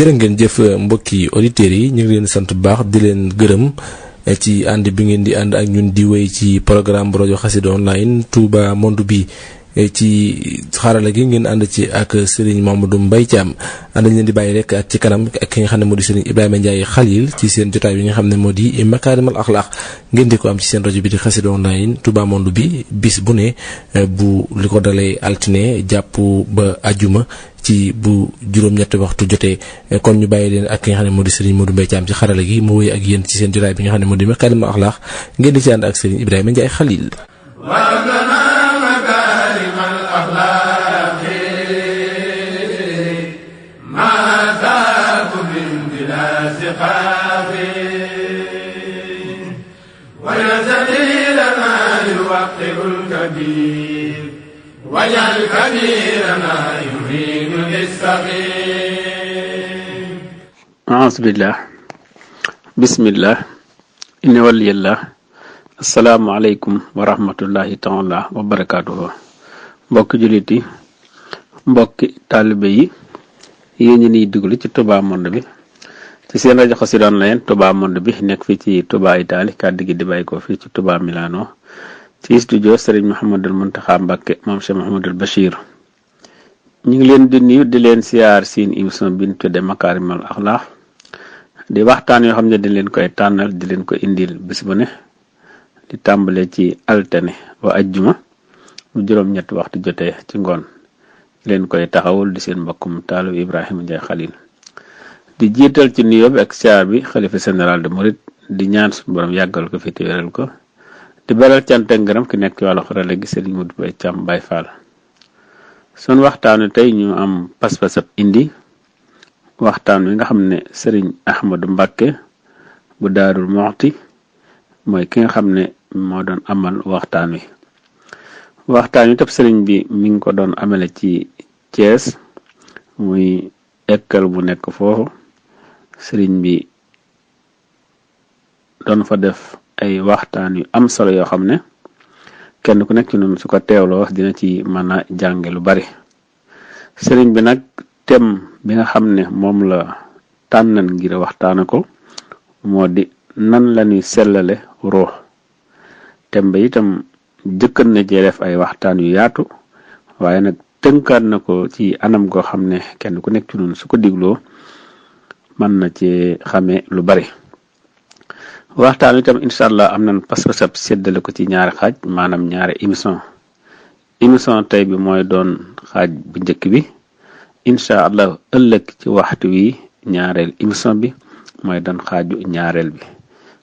jërë ngeen jëf mbokki auditeurs yi ñu ngi leen sant bu baax di leen gërëm ci ànd bi ngeen di ànd ak ñun di wéy ci programme rajo Xassida online Touba Monde bi ci xarala gi ngeen ànd ci ak Serigne Mamadou Mbaye Thiam ànd leen di bàyyi rek ak ci kanam ak ki nga xam ne moo di Serigne Ibrahima Ndiaye Khalil ci seen jotaay bi nga xam ne moo di Makarimal Akhlaq ngeen di ko am ci seen rajo bi di Xassida online Touba Monde bi bis bu ne bu li ko dalee altine jàpp ba ajuma ci bu juróom-ñetti waxtu jotee kon ñu bàyyi leen ak ki nga xam ne moo di Serigne Modou Mbaye Thiam ci xarala gi mu wéy ak yéen ci seen jotaay bi nga xam ne moo di Makarimal Akhlaq ngeen di ci ànd ak Serigne Ibrahima Ndiaye Khalil. واجعل كبيرنا يهين للصغير. أعوذ بالله بسم الله إن ولي الله السلام عليكم ورحمة الله تعالى وبركاته. mbokk jullit yi mbokki taalibe yi yéen ñi duglu ci Touba Monde bi ci seen rajo Xassida online Touba Monde bi nekk fii ci Touba Italie kàddu gi di bàyyi ko fii ci Touba Milano ci studio Serigne Mouhamadul Mountakha Mbacké moom Cheikh Mouhamadul Bachir ñu ngi leen di nuyu di leen siyaar seen émission bi ñu tuddee Makarimal Akhlaq di waxtaan yoo xam ne di leen koy tànnal di leen ko indil bis bu ne di tàmbale ci altine ba ajjuma bu juróom-ñetti waxtu jotee ci ngoon leen koy taxawul di seen mbokkum taalu Ibrahima Ndiaye Khalil di jiital ci nuyoo bi ak siyaar bi xalifa général de Mouride di ñaan suñu borom yàggal ko fi te wéral ko di beral cant ak ngërëm ki nekk ci wàllu xarala gi Serigne Modou Mbaye Thiam Baye Fall sun waxtaanu tey ñu am pas-pasab indi waxtaan wi nga xam ne Serigne Ahmadou Mbacké bu Daarul Muxti mooy ki nga xam ne moo doon amal waxtaan wi tam Serigne bi mi ngi ko doon amale ci Thiès muy école bu nekk foofu Serigne bi doon fa def ay waxtaan yu am solo yoo xam ne kenn ku nekk ci ñun su ko teewloo dina ci mën a jànge lu bari sëriñ bi nag thème bi nga xam ne moom la tànnan ngir waxtaane ko moo di nan la ñuy sellale ruux thème ba itam jëkkan na cee def ay waxtaan yu yaatu waaye nag tënkaat na ko ci anam goo xam ne kenn ku nekk ci ñun su ko digloo mën na ci xamee lu bari waxtaan wi tam incha allah am nañ pas-pasab séddale ko ci ñaari xaaj maanaam ñaari émission tey bi mooy doon xaaj bu njëkk bi incha allah ëllëg ci waxtu wi ñaareel émission bi mooy doon xaaju ñaareel bi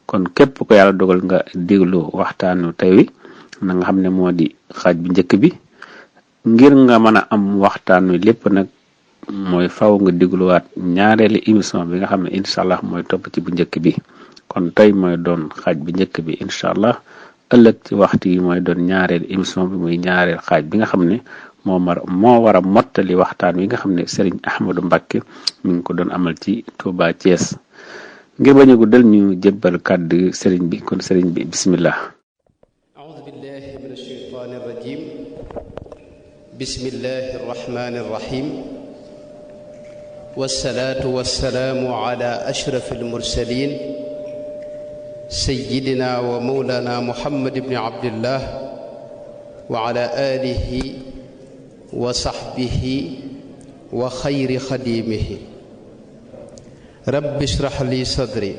kon képp ko yàlla dogal nga déglu waxtaanu tey wi na nga xam ne moo di xaaj bu njëkk bi ngir nga mën a am waxtaan wi lépp nag mooy faw nga dégluwaat ñaareeli émission bi nga xam ne incha allah mooy topp ci bu njëkk bi kon tey mooy doon xaaj bi njëkk bi incha allah ëllëg ci waxtu yi mooy doon ñaareel émission bi muy ñaareel xaaj bi nga xam ne moo war a mottali waxtaan wi nga xam ne Serigne Ahmadou Mbacké mi ngi ko doon amal ci Touba Thiès ngir bañ a guddal ñu jébbal kàddu Serigne bi kon Serigne bi bismillah. a'uudu billahi minash shaytaanir rajiim bismillahir rahmaanir rahiim wassalaatu wassalaamu ala ashrafil mursaliin sayyidina wa mawlana muhammad ibn abdillah wa ala alihi wa sahbihi wa xayri xadimihi rabbi ishrah li sadri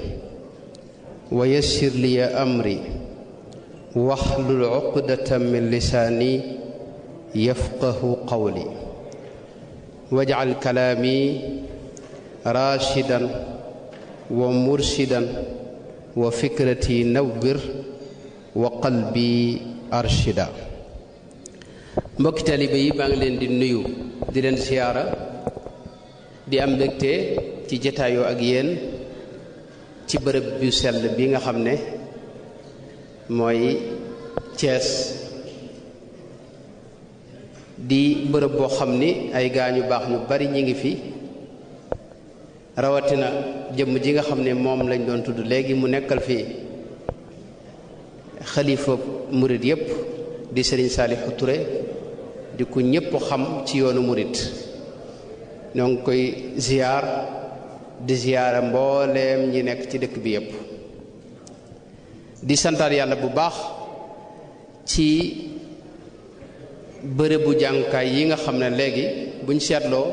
wa yassir li amri wahlul uqdatan min lisaani yafqahu qawli waj'al kalaami raashidan wa murshidan wa fikrati nawwir wa qalbi arshida. mbokki taalibe yi maa ngi leen di nuyu di leen siyaara di am mbégte ci jataayoo ak yéen ci bërëb bu sell bi nga xam ne mooy Thiès di bërëb boo xam ni ay gaañu baax ñu bari ñi ngi fi rawatina jëmm ji nga xam ne moom lañ doon tudd léegi mu nekkal fi xalifa murit yépp di Serigne Saliou Touré di ku ñépp xam ci yoonu murit ñoo ngi koy ziyaar di ziyaara mbooleem ñi nekk ci dëkk bi yépp di santaat yàlla bu baax ci bërëbu jàngukaay yi nga xam ne léegi buñ seetloo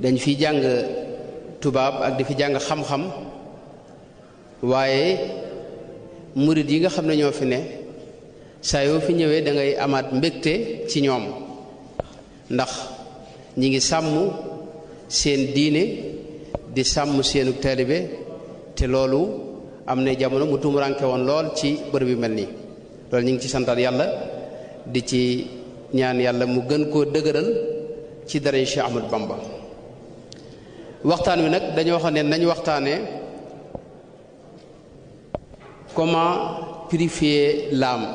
dañ fi jàng tubaab ak di fi jàng xam-xam waaye murid yi nga xam ne ñoo fi ne saa yoo fi ñëwee da ngay amaat mbégte ci ñoom ndax ñi ngi sàmm seen diine di sàmm seenu taalibe te loolu am na jamono mu tumuranke woon lool ci bërëb yu mel nii loolu ñu ngi ci santaat yàlla di ci ñaan yàlla mu gën koo dëgëral ci dara Cheikh Ahmadou Bamba waxtaan wi nag dañoo wax ne nañ waxtaanee comment purifier l'âme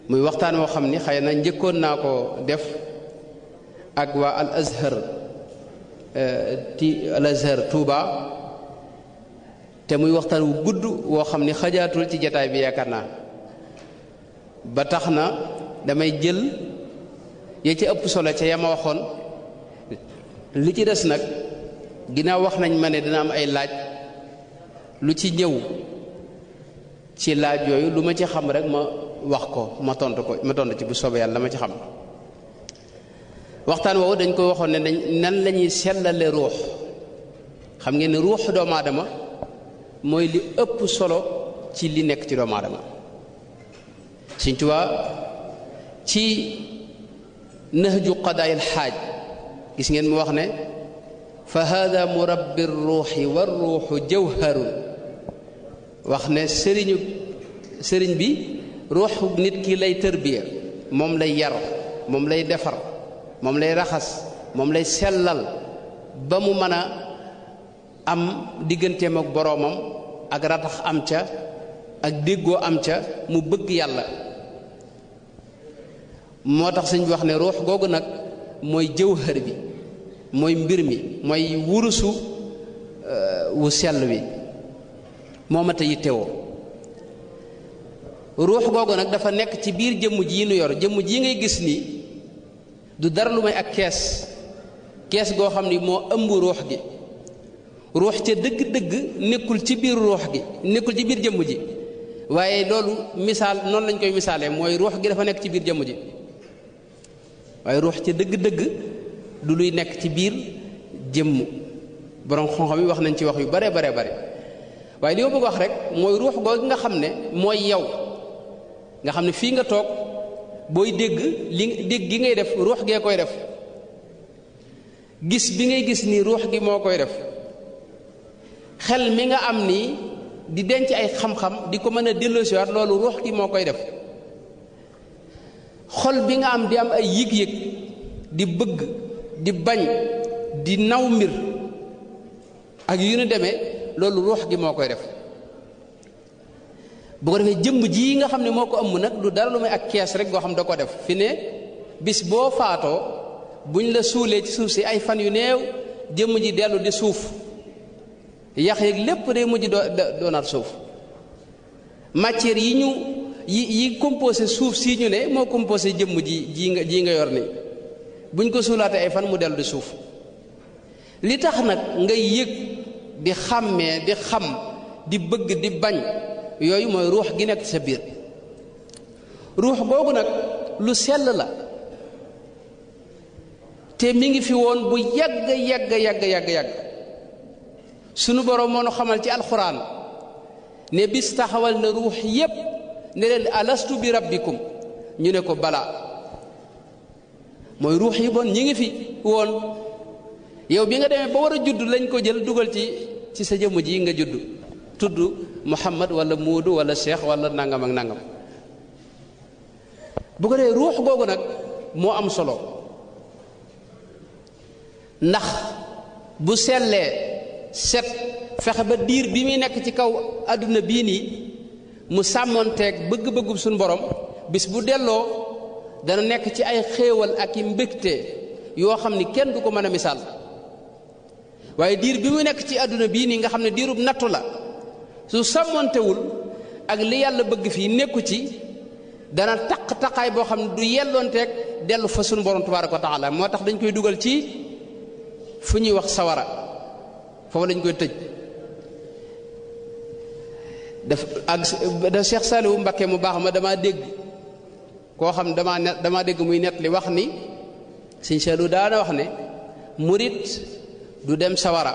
muy waxtaan woo xam ni xëy na njëkkoon naa ko def ak waa al azhar Touba te muy waxtaan wu gudd woo xam ni xajaatul ci jataay bi yaakaar naa ba tax na damay jël ya ci ëpp solo ca yama waxoon li ci des nag ginnaaw wax nañ ma ne dina am ay laaj lu ci ñëw ci laaj yooyu lu ma ci xam rek ma wax ko ma tontu ci bu soobee yàlla ma ci xam waxtaan woowu dañ ko waxoon ne nan la ñuy sellale ruux xam ngeen ne ruux doomu aadama mooy li ëpp solo ci li nekk ci doomu aadama Sëñ Tuubaa ci nahju qadaayil xaaj gis ngeen mu wax ne fa hada murabbi ruuxi wa ruuxu jawharun wax ne sëriñ bi ruuxu nit ki lay tërbiya moom lay yar moom lay defar moom lay raxas moom lay sellal ba mu mën a am digganteem ak boroomam ak ratax am ca ak déggoo am ca mu bëgg yàlla moo tax sëñ bi wax ne ruux googu nag mooy jawhar bi mooy mbir mi mooy wurusu wu sell wi moo mat a yittewoo ruux googu nag dafa nekk ci biir jëmm ji nu yor jëmm ji ngay gis nii du dara lu may ak kees goo xam ni moo ëmb ruux gi ruux ca dëgg-dëgg nekkul ci biir ruux gi nekkul ci biir jëmm ji waaye loolu misaal noonu lañ koy misaalee mooy ruux gi dafa nekk ci biir jëmm ji waaye ruux ca dëgg-dëgg du luy nekk ci biir jëmm borom xam-xam yi wax nañ ci wax yu bare waaye li ma bëgg wax rek mooy ruux googu nga xam ne mooy yow nga xam ne fii nga toog booy dégg dégg gi ngay def ruux gee koy def gis bi ngay gis nii ruux gi moo koy def xel mi nga am nii di denc ay xam-xam di ko mën a delloosiwaat loolu ruux gi moo koy def xol bi nga am di am ay yëg-yëg di bëgg di bañ di naw mbir ak yu nu demee loolu ruux gi moo koy def bu ko defee jëmm ji nga xam ne moo ko ëmb nag du dara lu may ak kees rek goo xam da ko def fi ne bis boo faatoo buñ la suulee ci suuf si ay fan yu néew jëmm ji dellu di suuf yax yeeg lépp day mujj doonaat suuf matière yi composé suuf si ñu ne moo composé jëmm ji nga yor ni buñ ko suulaatee ay fan mu dellu di suuf li tax nag ngay yëg di xàmmee di xam di bëgg di bañ yooyu mooy ruux gi nekk sa biir ruux googu nag lu sell la te mi ngi fi woon bu yàgg sunu boroom moo nu xamal ci alxuraan ne bis taxawal na ruux yépp ne leen alastu bi rabbikum ñu ne ko balaa mooy ruux yi bon ñi ngi fi woon yow bi nga demee ba war a judd lañ ko jël dugal ci sa jëmm ji nga judd tudd Muhammad wala Moodu wala Cheikh wala nangam ak nangam bu ko dee ruux googu nag moo am solo ndax bu sellee set fexe ba diir bi muy nekk ci kaw àdduna bii nii mu sàmmoonteeg bëgg-bëggub suñu borom bis bu delloo dana nekk ci ay xéewal ak i mbégte yoo xam ni kenn du ko mën a misaal waaye diir bi mu nekk ci àdduna bii nii nga xam ne diirub nattu la su sàmmoontewul ak li yàlla bëgg fii nekku ci dana taqaay boo xam ne du yelloonteeg dellu fa suñu borom tabaaraka wa taala moo tax dañ koy dugal ci fu ñuy wax sawara foofu lañ koy tëj da Cheikh Saliou Mbacké mu baax ma damaa dégg koo xam damaa dégg muy nett li wax ni Sëñ Saliou daana wax ne murit du dem sawara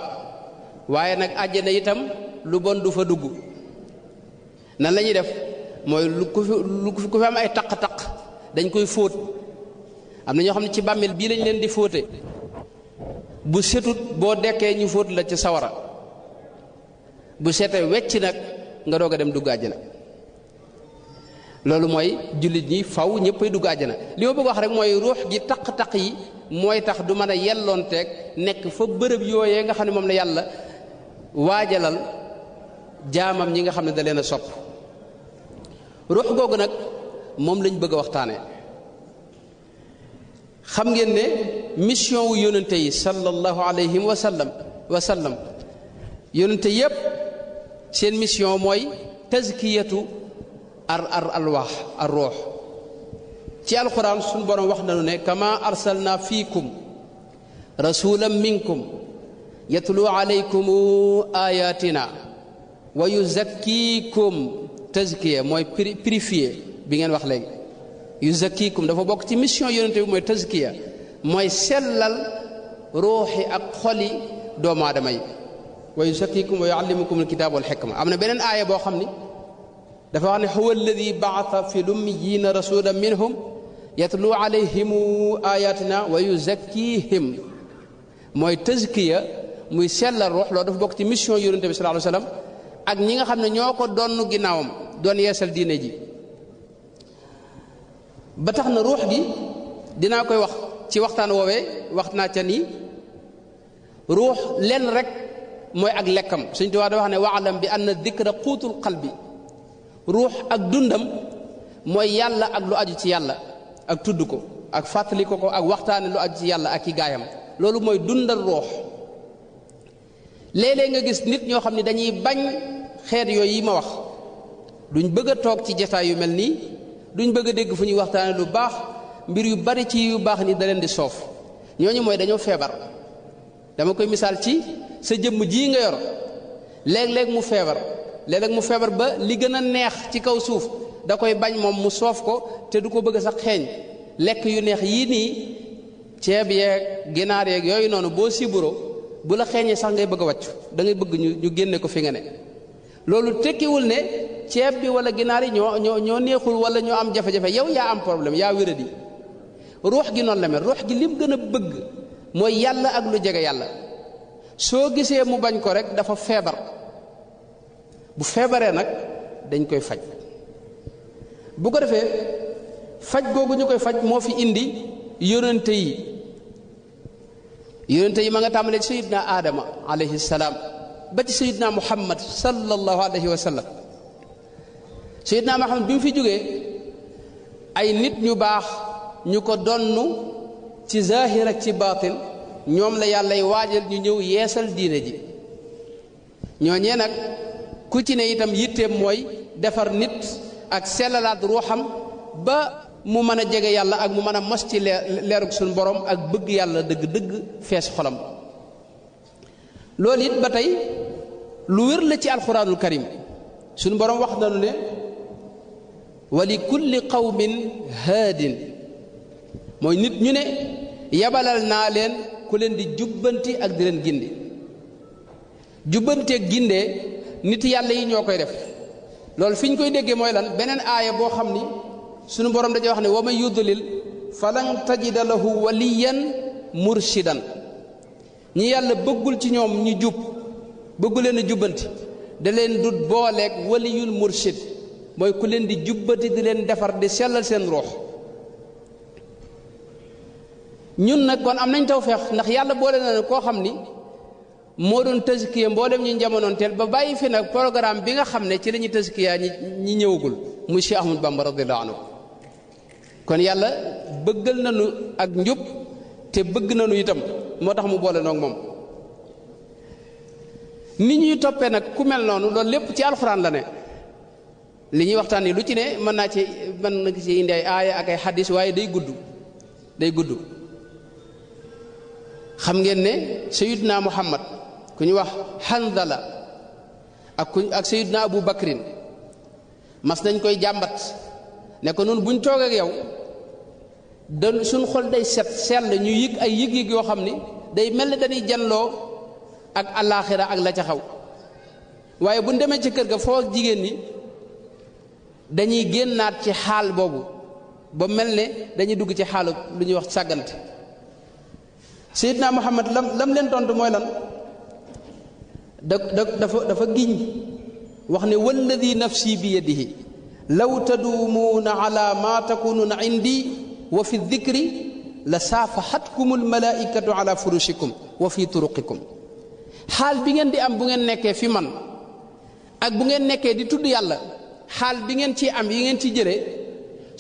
waaye nag àjjana itam lu bon du fa dugg nan la ñuy def mooy ku fi am ay taq-taq dañ koy fóot am na ñoo xam ne ci bàmmeel bii lañ leen di fóote bu setut boo dekkee ñu fóot la ci sawara bu setee wecc nag nga doog a dem dugg àjjana loolu mooy jullit ñi faw ñëppay dugg àjjana li ma bëgg wax rek mooy ruux gi taq-taq yi mooy tax du mën a yelloonteeg nekk fa bërëb yooyee nga xam ne moom la yàlla waajalal jaamam ñi nga xam ne da leen a sopp ruux googu nag moom lañ bëgg a waxtaanee xam ngeen ne mission wu yónnante yi sallallahu alayhi wa sallam yónnante yépp seen mission mooy tazkiyatu alwaax ar ruux ci alquran suñu borom wax nañu ne kama arsalna fiikum rasulan minkum yatlu alaykum ayatina wa yuzakkikum tazkiya mooy purifier bi ngeen wax léegi yuzakkikum dafa bokk ci mission yonente bi mooy tazkiya mooy sellal ruuxi ak xoli doomu aadama yi wa yuzakkikum wa yuallimukum alkitaaba wal hikma am na beneen aaya boo xam ni dafa wax ne huwa alladi ba'atha fi lummiyina rasulan minhum yatlu alayhim ayatina wa yuzakkihim mooy tazkiya muy sellal ruux loolu dafa bokk ci mission yonente bi sallallahu alayhi wasallam ak ñi nga xam ne ñoo ko donn ginnaawam doon yeesal diine ji ba tax na ruux gi dinaa koy wax ci waxtaan woowee wax naa ca nii ruux lenn rek mooy ak lekkam Sëñ Tuubaa da wax ne waalam bi anna dikra quutul qalbi ruux ak dundam mooy yàlla ak lu aju ci yàlla ak tudd ko ak fàttali ko ak waxtaane lu aju ci yàlla ak i gaayam loolu mooy dundal ruux léeg-léeg nga gis nit ñoo xam ne dañuy bañ xeet yooyu yi ma wax duñ bëgg a toog ci jataay yu mel nii duñ bëgg a dégg fu ñuy waxtaane lu baax mbir yu bari ci yu baax ni da leen di soof ñooñu mooy dañoo feebar dama koy misaal ci sa jëmm ji nga yor léeg-léeg mu feebar léeg-léeg mu feebar ba li gën a neex ci kaw suuf da koy bañ moom mu soof ko te du ko bëgg sax xeeñ lekk yu neex yii nii ceeb yeeg ginaar yeeg yooyu noonu boo siburo bu la xeeñee sax ngay bëgg a wàccu da ngay bëgg ñu génne ko fi nga ne loolu tekkiwul ne ceeb bi wala ginaar yi ñoo neexul wala ñoo am jafe-jafe yow yaa am problème yaa wéradi ruux gi noonu la mel ruux gi lim gën a bëgg mooy yàlla ak lu jege yàlla soo gisee mu bañ ko rek dafa feebar bu feebaree nag dañ koy faj bu ko defee faj googu ñu koy faj moo fi indi yonente yi ma nga tàmbalee ci sayidna aadama alayhi salaam ba ci sayidna muhammad sallallahu alayhi wa sallam sayidna muhammad bi mu fi jógee ay nit ñu baax ñu ko donnu ci zahir ak ci baatin ñoom la yàllay waajal ñu ñëw yeesal diine ji ñooñee nag ku ci ne itam yitteem mooy defar nit ak sellalaat ruuxam ba mu mën a jege yàlla ak mu mën a mos ci leerug suñu borom ak bëgg yàlla dëgg-dëgg fees xolam loolu it ba tey lu wér la ci alxuraanul karim suñu borom wax nañu ne wa li kulli qawmin haadin mooy nit ñu ne yabalal naa leen ku leen di jubbanti ak di leen gindi jubbanti ak gindee nit yàlla yi ñoo koy def loolu fi ñu koy déggee mooy lan beneen aaya boo xam ni sunu borom dañuy wax ne wa man yudlil falan tajida lahu waliyan murshidan ñi yàlla bëggul ci ñoom ñu jub bëggu leen a jubbanti da leen dut booleeg waliyul murshid mooy ku leen di jubbanti di leen defar di sellal seen ruux ñun nag kon am nañ tawfeex ndax yàlla boole na koo xam ni moo doon tazkiya mboolem ñu jamonoon teel ba bàyyi fi nag programme bi nga xam ne ci la ñuy tazkiya ñi ñëwagul muy Cheikh Ahmadou Bamba radiyallahu anhu kon yàlla bëggal nañu ak njub te bëgg nañu itam moo tax mu boole noog moom ni ñuy toppee nag ku mel noonu loolu lépp ci alxuraan la ne li ñuy waxtaan ni lu ci ne mën na ci indi ay aaya ak ay xaddis waaye day gudd xam ngeen ne Sayyidna Muhammad ku ñu wax Hanzala ak Sayyidna Abu Bakrin mas nañ koy jàmbat ne ko noonu buñ toog ak yow da suñ xol day sell ñu yëg ay yëg-yëg yoo xam ni day mel ni dañuy janloo ak àllaaxira ak la ca xaw waaye buñ demee ci kër ga foo ak jigéen ñi dañuy génnaat ci xaal boobu ba mel ne dañuy dugg ci xaalu lu ñuy wax sàggante Seydina Muhammad lam leen tontu mooy lan dafa giñ wax ne walladi nafsi bi yadihi law taduumuuna ala ma takunuuna indi wa fi dikri la saafahatkum almalaikatu ala furushikum wa fi turuqikum xaal bi ngeen di am bu ngeen nekkee fi man ak bu ngeen nekkee di tudd yàlla xaal bi ngeen ci am yi ngeen ci jëlee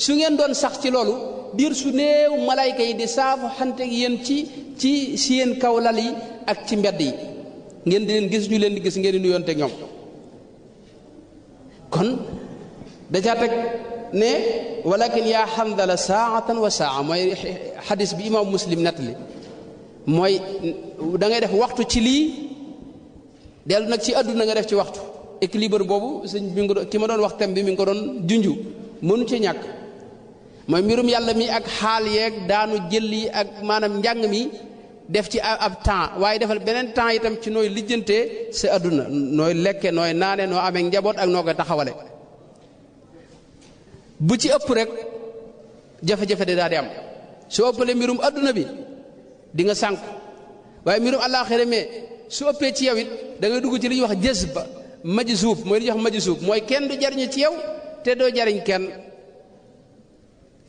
su ngeen doon sax ci loolu diir su néew malayka yi di saafaxante yéen ci seen kaw lal yi ak ci mbedd yi ngeen di leen gis ñu leen di gis ngeen di nuyoonte ñoom kon dajaa teg ne walakin yaa Hanzala saatan wa saa mooy xadis bi imam Muslim nettali mooy da ngay def waxtu ci lii dellu nag ci àdduna nga def ci waxtu équilibre boobu sëñ bi ki ma doon wax thème bi mi ngi ko doon junju mënu ci ñàkk mooy mbirum yàlla mi ak xaal yeeg daanu jël yi ak maanaam njàng mi def ci ab temps waaye defal beneen temps itam ci nooy lijjantee sa àdduna nooy lekke nooy naane noo amee njaboot ak noo koy taxawale bu ci ëpp rek jafe-jafe de daal di am su ëppalee mbirum àdduna bi di nga sànku waaye mbirum àllaaxira mais su ëppee ci yow it da ngay dugg ci li ñuy wax jazba majzuub mooy li ñuy wax majzuub mooy kenn du jariñu ci yow te doo jariñ kenn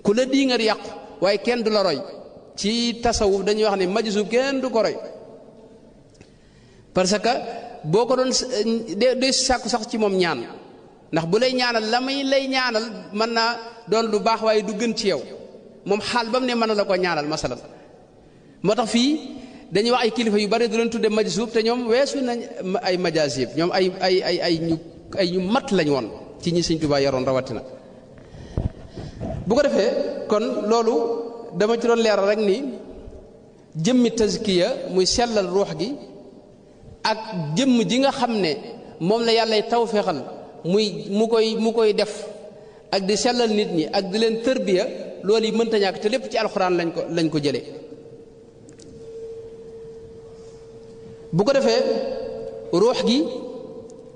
ku la di nga yàqu waaye kenn du la roy ci tasawuf dañuy wax ne majzuub kenn du ko roy parce que boo ko doon de sàkku sax ci moom ñaan ndax bu lay ñaanal la muy lay ñaanal mën naa doon lu baax waaye du gën ci yow moom xaal ba mu ne mën na la ko ñaanal masalan moo tax fii dañuy wax ay kilifa yu bari du leen tudde majzuub te ñoom weesu nañ ay majaazib ñoom ay ñu mat lañ woon ci ñi Sëñ Tuubaa yaroon rawatina bu ko defee kon loolu dama ci doon leeral rek ni jëmmi tazkiya muy sellal ruux gi ak jëmm ji nga xam ne moom la yàllay tawféexal mu koy def ak di sellal nit ñi ak di leen tërbiya loolu yi mënta ñàkk te lépp ci alxuraan lañ ko jëlee bu ko defee ruux gi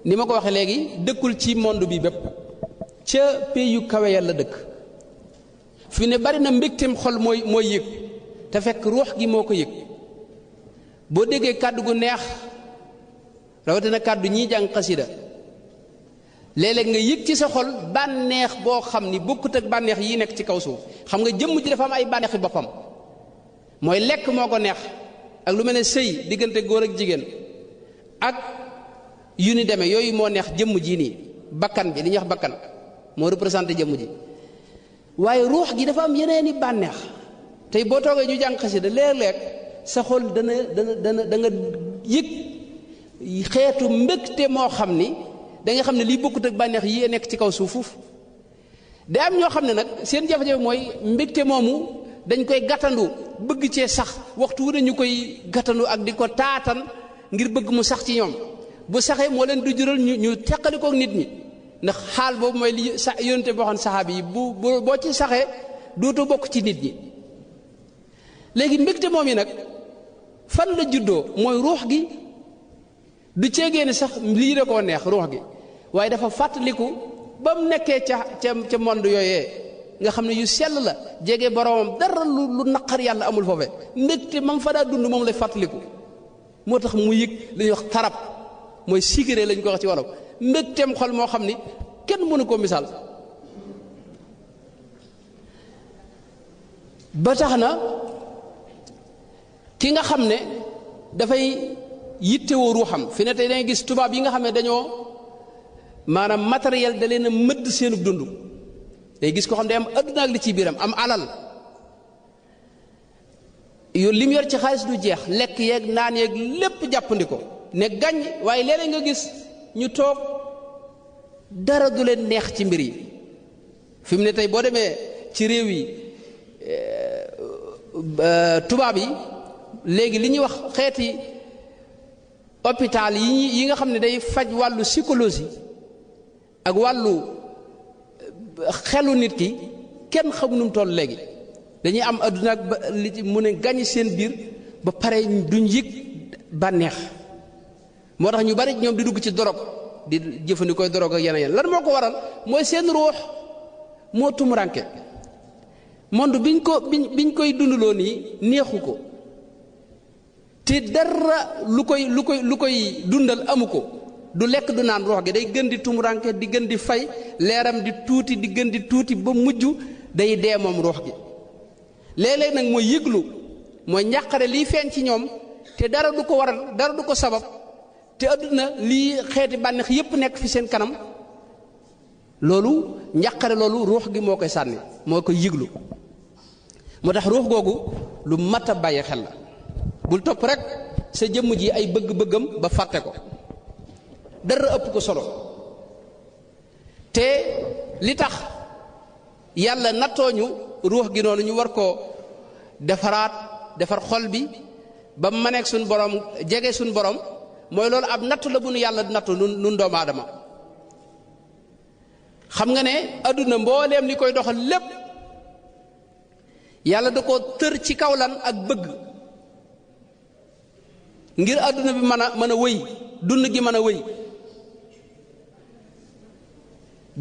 ni ma ko waxee léegi dëkkul ci monde bi bépp ca pays yu kawe yàlla dëkk fi ne bari na mbégteem xol mooy yëg te fekk ruux gi moo ko yëg boo déggee kàddu gu neex rawatina kàddu ñiy jàng xasida léeg-léeg nga yëg ci sa xol bànneex boo xam ni bokkut ak bànneex yi nekk ci kaw suuf xam nga jëmm ji dafa am ay bànneexi boppam mooy lekk moo ko neex ak lu mel ne sëy diggante góor ak jigéen ak yu ni demee yooyu moo neex jëmm ji nii bakkan bi li ñuy wax bakkan moo représenté jëmm ji waaye ruux gi dafa am yeneeni bànneex tey boo toogee ñu jàng xasida léeg-léeg sa xol da nga yëg xeetu mbégte moo xam ni da nga xam ne lii bokkut ak bànneex yi nekk ci kaw suuf da am ñoo xam ne nag seen jafe-jafe mooy mbégte moomu dañ koy gàttandu bëgg cee sax waxtu wu ne ñu koy gàttandu ak di ko taatan ngir bëgg mu sax ci ñoom bu saxee moo leen du jural ñu teqali kook nit ñi ndax xaal boobu mooy li sa yónte boo xam saxaaba yi boo ci saxee dootoo bokk ci nit ñi léegi mbégte moom yi nag fan la juddoo mooy ruux gi du ceegee ne sax lii da koo neex ruux gi waaye dafa fàttaliku ba mu nekkee ca monde yooyee nga xam ne yu sell la jege boromam dara lu naqar yàlla amul foofe mbégte mam fa daa dund moom lay fàttaliku moo tax mu yëg li ñuy wax tarab mooy sigiré lañ ko wax ci wolof mbégteem xol moo xam ni kenn mënu ko misaal ba tax na ki nga xam ne dafay yittewoo ruuxam fi ne tey dangay gis tubaab yi nga xam ne dañoo maanaam matériel da leen a mëdd seenub dund day gis ko xam ne day am adduna ak li ci biiram am alal yu lim yor ci xaalis du jeex lekk yeeg naan yeeg lépp jàppandi ko ne gàññ waaye léeg-léeg nga gis ñu toog dara du leen neex ci mbir yi fi mu ne tey boo demee ci réew yi tubaab yi léegi li ñuy wax xeeti hôpital yi nga xam ne day faj wàllu psychologie ak wàllu xelu nit ki kenn xamu nu mu toll léegi dañuy am adduna ak ba li ci mu ne gañe seen biir ba pare duñ yëg bànneex moo tax ñu bari ñoom di dugg ci dorog di jëfandikoo dorog ak yeneen lan moo ko waral mooy seen ruux moo tumuranke monde biñ koy dundaloo nii neexu ko te dara lu koy dundal amu ko du lekk du naan ruux gi day gën di tumuranke di gën di fay leeram di tuuti di gën di tuuti ba mujj day dee moom ruux gi léeg-léeg nag mooy yëglu mooy njàqare liy feeñ ci ñoom te dara du ko waral dara du ko sabab te adduna lii xeeti bànneex yépp nekk fi seen kanam loolu njàqare loolu ruux gi moo koy sànni moo koy yëglu moo tax ruux googu lu mat a bàyyi xel la bul topp rek sa jëmm ji ay bëgg-bëggam ba fàtte ko dara ëpp ko solo te li tax yàlla nattooñu ruux gi noonu ñu war koo defar xol bi ba mu maneeg suñ borom jege suñ borom mooy loolu ab nattu la bu nu yàlla nattu nun doomu aadama xam nga ne adduna mbooleem li koy doxal lépp yàlla da ko tër ci kaw lan ak bëgg ngir adduna bi mën a wëy dund gi mën a wëy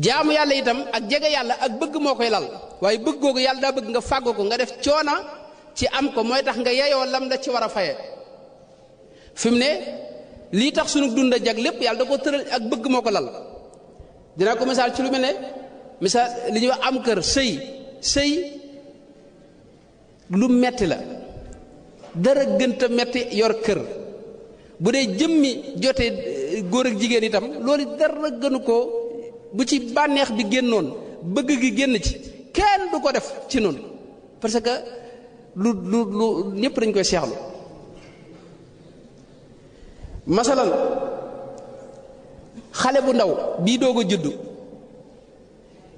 jaamu yàlla itam ak jege yàlla ak bëgg moo koy lal waaye bëgg googu yàlla daa bëgg nga fàggu ko nga def coona ci am ko mooy tax nga yeyoo lam la ci war a faye fi mu ne lii tax sunu dund a jag lépp yàlla da ko tëral ak bëgg moo ko lal dinaa ko misaal ci lu mel ne misaal li ñuy wax am kër sëy lu metti la dara gënta metti yor kër bu dee jëmmi jote góor ak jigéen itam loolu dara gënu ko bu ci bànneex bi génnoon bëgg gi génn ci kenn du ko def ci noonu parce que lu ñëpp dañ koy seexlu masalan xale bu ndaw bii doog a juddu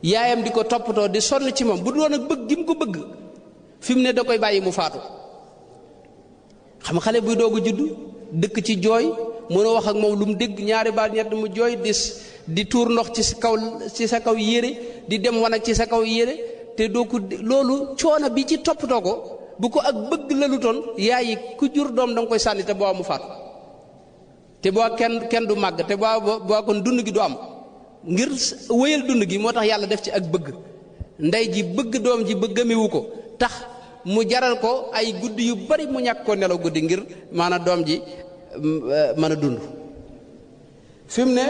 yaayam di ko toppatoo di sonn ci moom bu doon ak bëgg gi mu ko bëgg fi mu ne da koy bàyyi mu faatu xam xale buy doog a juddu dëkk ci jooy mënoo wax ak moom lu mu dégg ñaari baat ñett mu jooy di tuur ndox ci sa kaw yére di dem wanag ci sa kaw yére te doo ko loolu coono bi ci toppatoo ko bu ko ak bëgg la lu toon yaayi ku jur doom da nga koy sànni te boo mu faatu te boo kenn du màgg te boo kon dund gi du am ngir wéyal dund gi moo tax yàlla def ci ak bëgg ndey ji bëgg doom ji bëggamiwu ko tax mu jaral ko ay guddi yu bari mu ñàkk ko nelaw guddi ngir maanaam doom ji mën a dund fi mu ne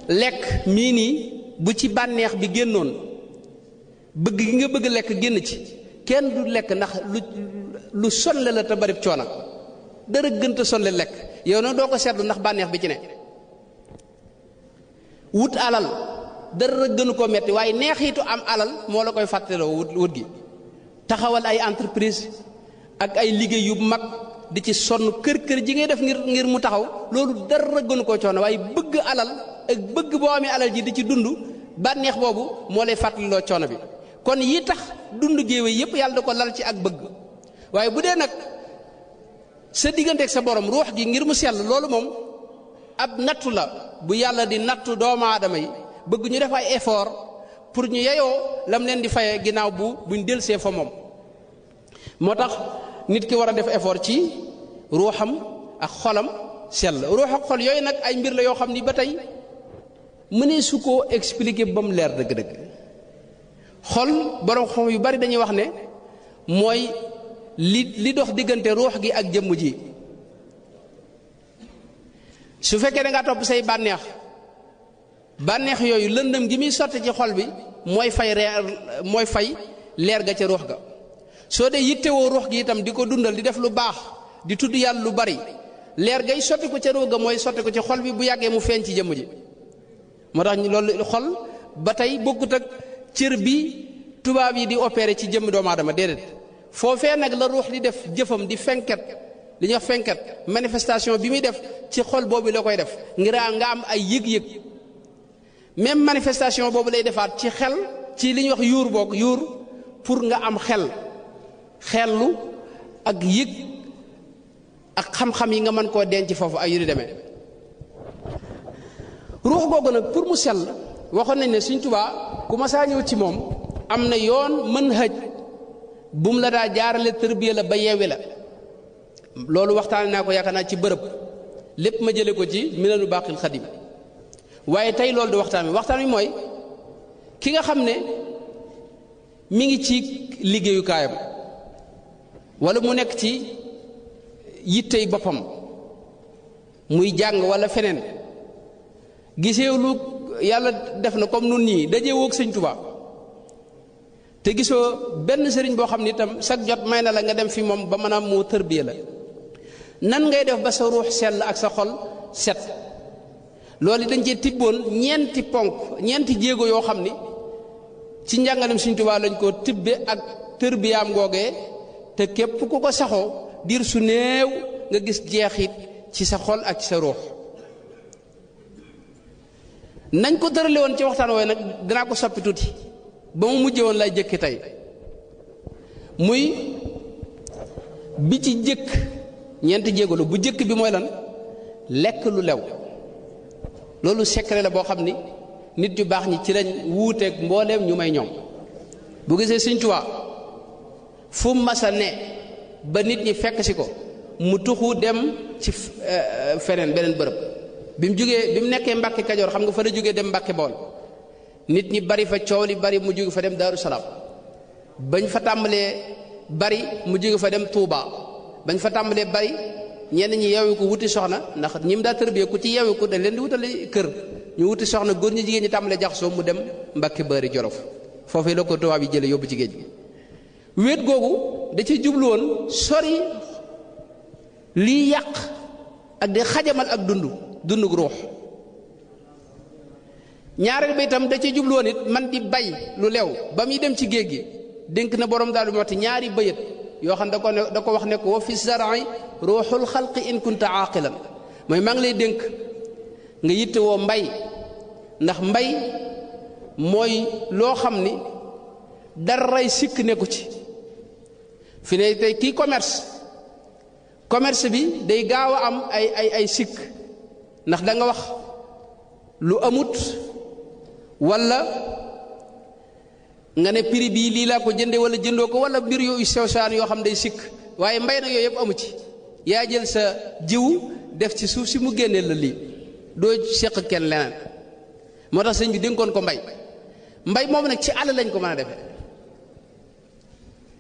lekk mii nii bu ci bànneex bi génnoon bëgg gi nga bëgg lekk génn ci kenn du lekk ndax lu sonle la te barib coona dara gënta sonle lekk yow na doo ko seetlu ndax bànneex bi ci ne wut alal dara gënu ko metti waaye neexitu am alal moo la koy fàttaloo wut gi taxawal ay entreprise ak ay liggéey yu mag di ci sonn kër ji ngay def ngir mu taxaw loolu dara gënu koo coono waaye bëgg alal ak bëgg boo amee alal ji di ci dund bànneex boobu moo lay fàttaliloo coono bi kon yi tax dund géewe yépp yàlla da ko lal ci ak bëgg waaye bu dee nag sa digganteeg sa borom ruux gi ngir mu sell loolu moom ab nattu la bu yàlla di nattu doomu aadama yi bëgg ñu def ay effort pour ñu yeyoo lam leen di faye ginnaaw buñ delsee fa moom moo tax nit ki war a def effort ci ruuxam ak xolam sell ruux ak xol yooyu nag ay mbir la yoo xam ni ba tey mënee su koo expliquer ba mu leer dëgg-dëgg xol borom xam yu bari dañuy wax ne mooy li dox diggante ruux gi ak jëmm ji su fekkee da ngaa topp say bànneex yooyu lëndëm gi muy sotti ci xol bi mooy fay leer ga ca ruux ga soo dee yittewoo ruux gi itam di ko dundal di def lu baax di tudd yàlla lu bari leer gay sotti ko ca ruux ga mooy sotti ko ci xol bi bu yàggee mu feeñ ci jëmm ji moo tax loolu xol ba tey bokkut ak cër bi tubaab yi di opéré ci jëmm doomu aadama déedéet foofee nag la ruux di def jëfam di fenket li ñuy wax fenket manifestation bi muy def ci xol boobu la koy def ngir nga am ay yëg-yëg même manifestation boobu lay defaat ci xel ci li ñuy wax yuur pour nga am xellu ak yëg ak xam-xam yi nga mën koo denc foofu ay yu di demee ruux googu nag pour mu sell waxoon nañ ne Sëriñ Tuubaa ku ma saa ñëw ci moom am na yoon mën hëj bu mu la daa jaarale tërbiya la ba yeewi la loolu waxtaane naa ko yaakaar naa ci bërëb lépp ma jële ko ci Minanu Baqil Xadim waaye tey loolu di waxtaan wi mooy ki nga xam ne mi ngi ci liggéeyukaayam wala mu nekk ci yittey boppam muy jàng wala feneen gisee lu yàlla def na comme nun ñii dajee woog Sëñ Tuubaa te gisoo benn sëriñ boo xam ne itam sag jot may na la nga dem fi moom ba mën a moo tërbiya la nan ngay def ba sa ruux sell ak sa xol set loolu dañ cee tibboon ñeenti jéego yoo xam ni ci njàngalem Sëriñ Tuubaa lañ ko tibbe ak tërbiyaam googee te képp ku ko saxoo diir su néew nga gis jeexit ci sa xol ak ci sa ruux nañ ko tërale woon ci waxtaan woowe nag dinaa ko soppi tuuti ba mu mujjee woon lay jëkki tey muy bi ci jëkk ñeenti jéego la bu jëkk bi mooy lan lekk lu lew loolu secret la boo xam ni nit yu baax ñi ci lañ wuuteeg mbooleem ñu may ñoom bu gisee Sëriñ Tuubaa fu masa ne ba nit ñi fekk si ko mu tuxu dem ci feneen beneen bërëb bi mu nekkee Mbàkke Kajoor xam nga fa la jógee dem Mbàkke Bawol nit ñi bari fa coow li bari mu jóge fa dem Daaru Salaam bañ fa tàmbalee bari mu jóge fa dem Touba bañ fa tàmbalee bari ñenn ñi yeewu ko wuti soxna ndax ñim daa tërbiyee ku ci yeewu ko dañ leen di wutale kër ñu wuti soxna góor ñi jigéen ñi tàmbalee jaxasoo mu dem Mbàkke Bari Jolof foofee la ko tubaab yi jële yóbbu ci géej gi wéet googu da ci jublu woon sori lii yàq ak di xajamal ak dundug ruux ñaareel ba itam da ci jublu woon it man di bay lu lew ba muy dem ci géej gi dénk na borom daal du moti ñaari bëyët yoo xam da ko wax ne ko wa fi zar'i ruuxul xalqi in kunta aaqilan mooy maa ngi lay dénk nga yitte woo mbay ndax mbay mooy loo xam ni daray sikk nekku ci fi ne tey kii commerce bi day gaaw a am ay sikk ndax da nga wax lu amut wala nga ne prix bii lii laa ko jënde wala jëndoo ko wala mbir yooyu sew saan yoo xam day sikk waaye mbay nag yooyu yëpp amu ci yaa jël sa jiwu def ci suuf si mu génneel la lii doo seq kenn leneen moo tax sëñ bi dénkoon ko mbay moom nag ci àll lañ ko mën a defee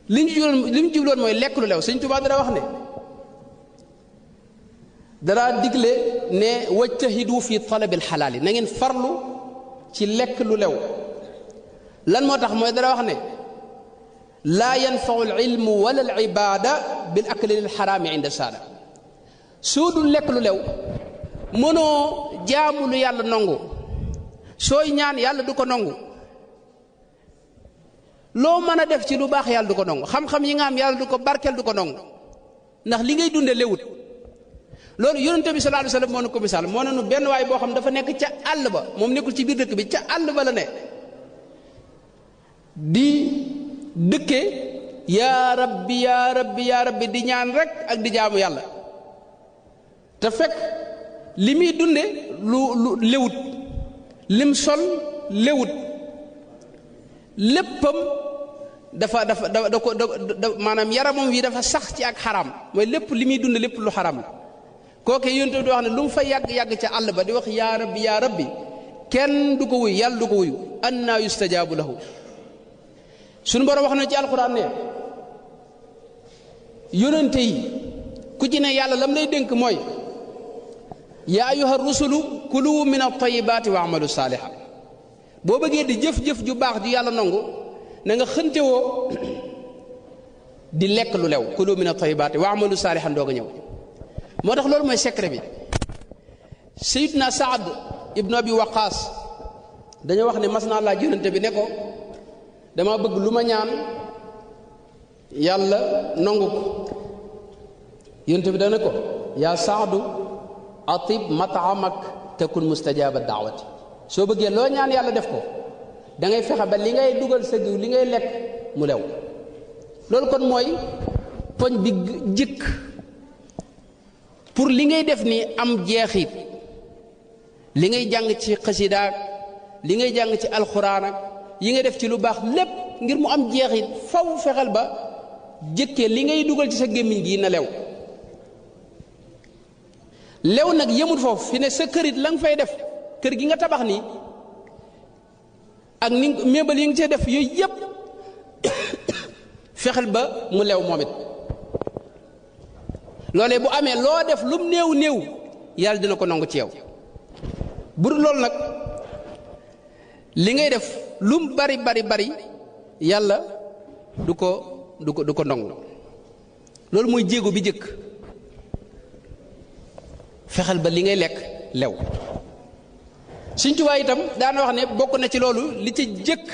li ñu jubloon mooy lekk lu lew sëñ Tuubaa dara wax ne dara digle ne wajtahidu fi talabil xalaal yi na ngeen farlu ci lekk lu lew lan moo tax mooy dara wax ne laa yanfau al ilmu wala al ibada bil akli lil xaraami inda saada soo dul lekk lu lew mënoo jaamu lu yàlla nangu sooy ñaan yàlla du ko nangu loo mën a def ci lu baax yàlla du ko nangu xam-xam yi nga am yàlla du ko barkeel du ko nangu ndax li ngay dunde lewut loolu yonente bi sallallahu alayhi wasallam moo nu ko misaal moo ne nu benn waay boo xam dafa nekk ca àll ba moom nekkul ci biir dëkk bi ca àll ba la ne di dëkke yaa rabbi yaa rabbi yaa rabbi di ñaan rek ak di jaamu yàlla te fekk li muy dunde lu lewut lim sol lewut léppam dafa maanaam yaramam wi dafa sax ci ak xaram mooy lépp li muy dunde lépp lu xaram la kooke yonte di wax ne lu mu fa yàgg ca àll ba di wax yaa rabbi yaa rabbi kenn du ko wuyu yàlla du ko wuyu annaa yustajaabu lahu suñu borom wax na ci alxuraan ne yonente yi ku ci ne yàlla lam lay dénk mooy yaa ayyuha rusulu kulu min at-tayyibaati wa amalu saaliha boo bëggee di jëf-jëf ju baax ju yàlla nangu na nga xëntewoo di lekk lu lew kulu min at-tayyibaati wa amalu saalihan doog a ñëw moo tax loolu mooy secret bi Sayyidna Saad ibnu Abi Waqaas dañoo wax ne mas naa laaj yonente bi ne ko dama bëgg lu ma ñaan yàlla nangu ko yonente bi dana ko yaa Saadu atib mat'amak takun mustajaaba daawati soo bëggee loo ñaan yàlla def ko da ngay fexe ba li ngay dugal sa giw li ngay lekk mu lew loolu kon mooy poñ bi jëkk pour li ngay def nii am jeexit li ngay jàng ci xasidaak li ngay jàng ci alxuraan ak yi ngay def ci lu baax lépp ngir mu am jeexit faw fexeel ba jëkkee li ngay dugal ci sa gémmiñ gi na lew lew nag yemut foofu fi ne sa kërit la nga fay def kër gi nga tabax nii ak ni mébal yi nga cee def yooyu yépp fexeel ba mu lew moom it loolee bu amee loo def lum néew néew yàlla dina ko nangu ci yow bu dul loolu nag li ngay def lum bari bari bari yàlla du ko nangu loolu mooy jéego bi jëkk fexeel ba li ngay lekk lew Sëñ Tuubaa itam daana wax ne bokk na ci loolu li ci jëkk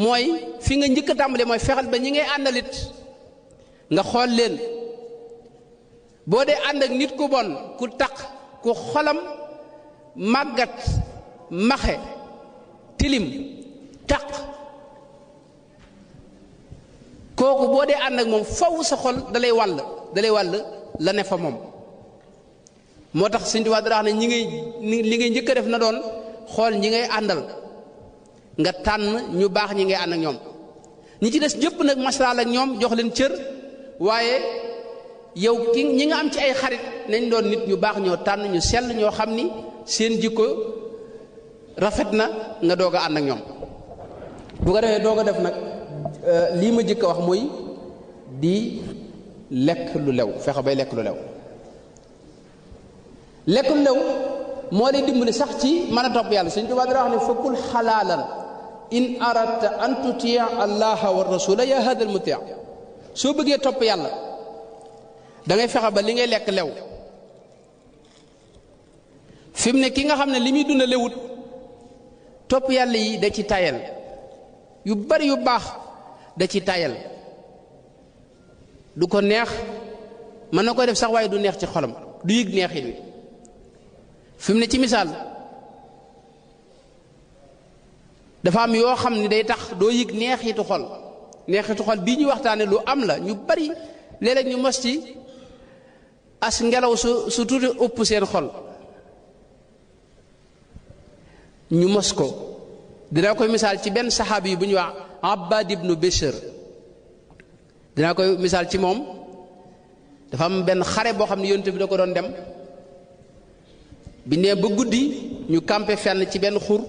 mooy fi nga njëkk a tàmbale mooy fexeel ba ñi ngay àndalit nga xool leen boo dee ànd ak nit ku bon ku taq ku xolam màggat maxe tilim taq kooku boo dee ànd ak moom faw sa xol dalay wàll la ne fa moom moo tax Sëñ Tuubaa dara wax ne li ngay njëkk a def na doon xool ñi ngay àndal nga tànn ñu baax ñi ngay ànd ak ñoom ñi ci des jëpp nag maslaal ak ñoom jox leen cër waaye yow ñi nga am ci ay xarit nañ doon nit ñu baax ñoo tànn ñu sell ñoo xam ni seen jikko rafet na nga doog a ànd ak ñoom bu ko defee doog a def nag lii ma jëkk a wax muy di lekk lu lew fexe bay lekk lu lew lekk lu lew moo lay dimbali sax ci mën a topp yàlla Sëñ Tuubaa dara wax ne fakul xalaalan in aradta an tutia allaha wa rasula ya hada al mutia soo bëggee topp yàlla da ngay fexe ba li ngay lekk lew fi mu ne ki nga xam ne li muy dund lewut topp yàlla yi da ci tayal yu bari yu baax da ci tayal du ko neex mën na koy def sax waaye du neex ci xolam du yëg neexit wi fi mu ne ci misaal dafa am yoo xam ni day tax doo yëg neexitu xol bii ñuy waxtaane lu am la ñu bari léeg-léeg ñu mos ci as ngelaw su tuuti ëpp seen xol ñu mos ko dinaa koy misaal ci benn saxaabi yi bu ñuy wax Abbad ibnu Bishr dinaa koy misaal ci moom dafa am benn xare boo xam ne yonent bi da ko doon dem bi nee ba guddi ñu campé fenn ci benn xur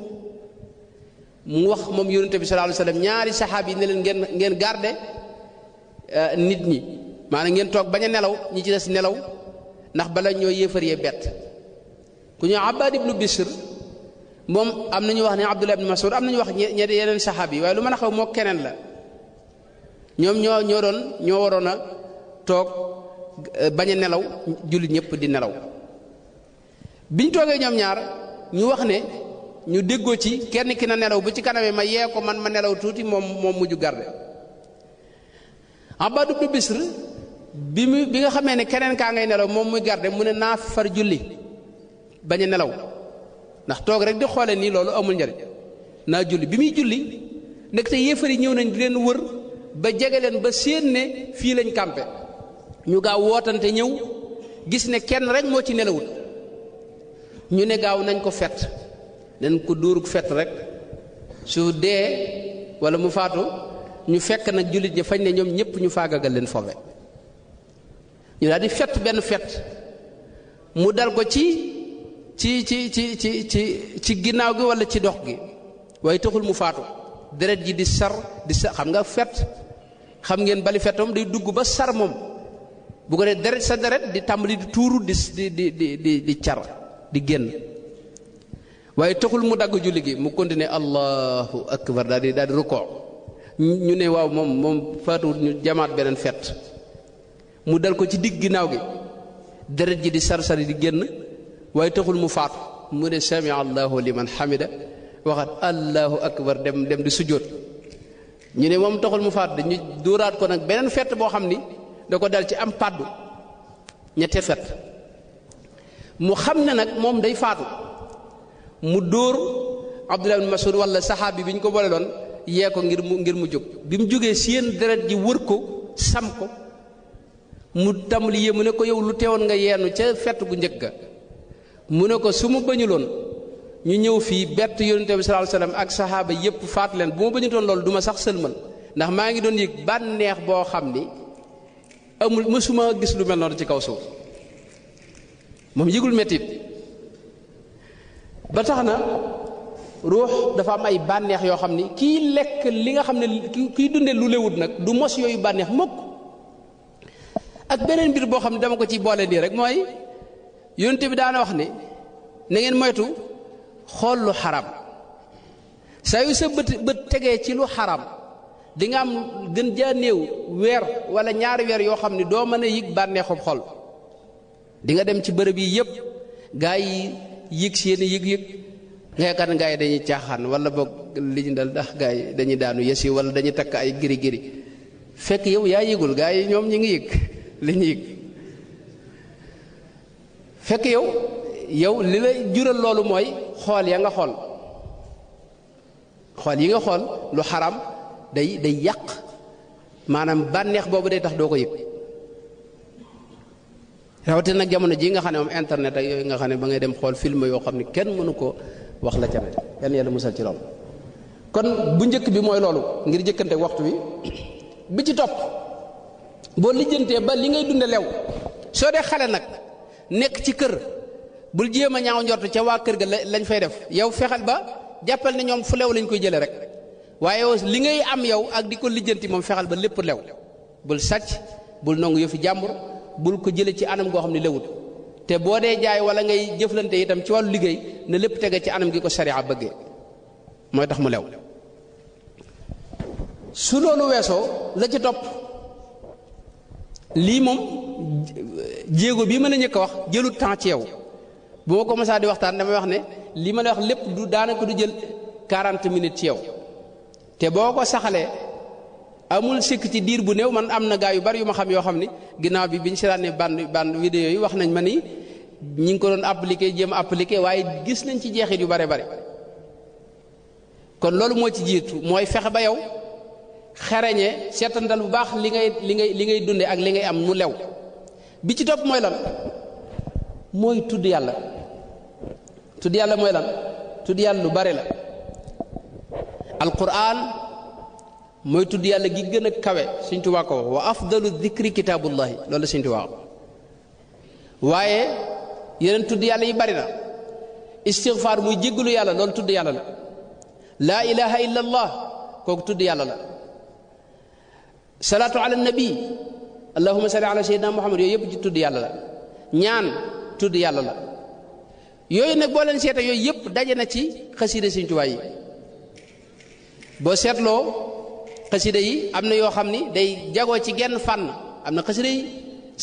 mu wax moom yonent bi sallallahu alayhi wasallam ñaari saxaabi yi ne leen ngeen garde nit ñi maanaam ngeen toog bañ a nelaw ñi ci des nelaw ndax bala ñoo yéefar yee bett ku ñu Abbad ibnu Bishr moom am nañu wax ne Abdullah ibn Mas'ud am nañu wax yeneen saxaab yi waaye lu mën a xaw moo keneen la ñoom ñoo waroon a toog bañ a nelaw jullit ñëpp di nelaw biñ toogee ñoom ñaar ñu wax ne ñu déggoo ci kenn ki na nelaw bu ci kanamee ma yee ko man ma nelaw tuuti moom mujj garde Abbad ibn Bishr bi nga xamee ne keneen kaa ngay nelaw moom muy garde mu ne naa far julli bañ a nelaw ndax toog rek di xoole nii loolu amul njariñ naa julli bi muy julli nekk te yéefar yi ñëw nañ di leen wër ba jege leen ba séen ne fii lañ campé ñu gaaw wootante ñëw gis ne kenn rek moo ci nelawut ñu ne gaaw nañ ko fett nañ ko dóorug fett rek su dee wala mu faatu ñu fekk nag jullit ñi fañ ne ñoom ñëpp ñu faagagal leen foofe ñu daal di fett benn fett mu dal ko ci ginnaaw gi wala ci dox gi waaye taxul mu faatu deret ji di sar xam nga fett xam ngeen bali fettam day dugg ba sar moom bu ko dee deret sa deret di tàmbali di tuuru di car di génn waaye taxul mu dagg julli gi mu continuer allahu akbar daal di rukkoo ñu ne waaw moom faatuwut ñu jamaat beneen fett mu dal ko ci digg ginnaaw gi deret ji di sar-sari di génn waaye taxul mu faatu mu ne sami allahu liman hamida waxat allahu akbar dem di sujjóot ñu ne moom taxul mu faatu dañu dóoraat ko nag beneen fett boo xam ni da ko dal ci am paddu ñetti fett mu xam ne nag moom day faatu mu dóor Abdullah ibn Mas'ud wala saxaabi bi ñu ko boole doon yee ko ngir mu jóg bi mu jógee seen deret ji wër ko sam ko mu tàmbali yéemu ne ko yow lu teewoon nga yennu ca fett gu njëkk ga mu ne ko su ma bañuloon ñu ñëw fii bett yonente bi sallallahu alayhi wasallam ak saxaaba yépp faat leen bu ma bañutoon loolu du ma sax sëlmal ndax maa ngi doon yëg bànneex boo xam ni amul mësuma gis lu mel noonu ci kaw suuf moom yëgul mettit ba tax na ruux dafa am ay bànneex yoo xam ni kii lekk li nga xam ne kii dunde lu lewut nag du mos yooyu bànneex mukk ak beneen mbir boo xam ne dama ko ci boole nii rek mooy yonente bi daana wax ni na ngeen moytu xool lu xaram saa yu sa bët tegee ci lu xaram di nga am gën jaa néew weer wala ñaari weer yoo xam ne doo mën a yëg bànneexub xol di nga dem ci bërëb yi yépp gaa yi yëg seeni yëg-yëg nga yaakaar ne gaa yi dañuy caaxaan wala boog li ñu dal ndax gaa yi dañuy daanu yesi wala dañuy takk ay giri fekk yow yaa yëgul gaa yi ñoom ñi ngi yëg li ñu yëg fekk yow li lay jural loolu mooy xool ya nga xool yi nga xool lu xaram day yàq maanaam bànneex boobu day tax doo ko yëg rawatina nag jamono ji nga xam ne moom internet ak yooyu nga xam ne ba ngay dem xool film yoo xam ne kenn mënu ko wax la ca ne yan yàlla musal ci loolu kon bu njëkk bi mooy loolu ngir jëkkante waxtu wi bi ci topp boo lijjantee ba li ngay dunde lew soo dee xale nag nekk ci kër bul jéem a ñaaw njort ca waa kër ga lañ fay def yow fexel ba jàppal ne ñoom fu lew lañ koy jëlee rek waaye li ngay am yow ak di ko lijjanti moom fexel ba lépp lew bul sàcc bul nangu yëfi jàmbur bul ko jële ci anam goo xam ne lewut te boo dee jaay wala ngay jëflante itam ci wàllu liggéey ne lépp tege ci anam gi ko sariya bëggee mooy tax mu lew su loolu weesoo la ci topp lii moom jéego bii mën a njëkk a wax jëlut temps ci yow bu ma ko mësaa di waxtaan damay wax ne li ma la wax lépp du daanaka du jël 40 minutes ci yow te boo ko saxalee amul sikk ci diir bu néew man am na gaa yu bari yu ma xam yoo xam ni ginnaaw bi biñ seetaanee band vidéo yi wax nañ ma ni ñi ngi ko doon appliqué jéem a appliqué waaye gis nañ ci jeexit yu bare bare kon loolu moo ci jiitu mooy fexe ba yow xereñe seetantal bu baax li ngay dunde ak li ngay am mu lew bi ci topp mooy lan mooy tudd yàlla mooy lan tudd yàlla lu bare la alquran mooy tudd yàlla gi gën a kawe Sëñ Tuubaa ko wa afdalu dhikri kitaabullahi loolu la Sëñ Tuubaa waaye yeneen tudd yàlla yi bari na istighfar muy jéggalu yàlla loolu tudd yàlla la laa ilaha illa allah kooku tudd yàlla la salaatu ala nabi allahumma salli ala sayyidina muhammad yooyu yëpp ci tudd yàlla la ñaan tudd yàlla la yooyu nag boo leen seeta yooyu yëpp daje na ci xasida Sëñ Tuubaa yi boo seetloo xasida yi am na yoo xam ni day jagoo ci genn fànn am na xasida yi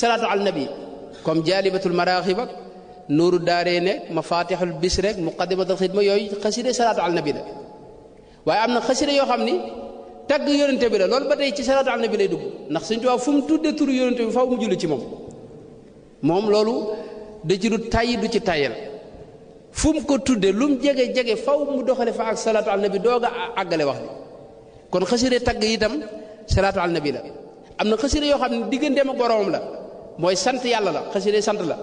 salaatu ala nabi comme jaalibatul maraaxib ak nuuru daaree nekk mafatixul bisr rek muqaddimatul xidma yooyu xasida salaatu ala nabi la waaye am na xasida yoo xam ni tagg yonente bi la loolu ba tey ci salaatu ala nabi lay dugg ndax Sëñ Tuubaa fu mu tuddee turu yonente bi faw mu julli ci moom loolu da ci du tàyyi du ci tàyyal fu mu ko tuddee lu mu jege faw mu doxale fa ak salaatu ala nabi doog a àggale wax bi kon xasida tagg itam salaatu ala nabi la am na xasida yoo xam ne digganteem ak boroomam la mooy sant yàlla la xasida sant la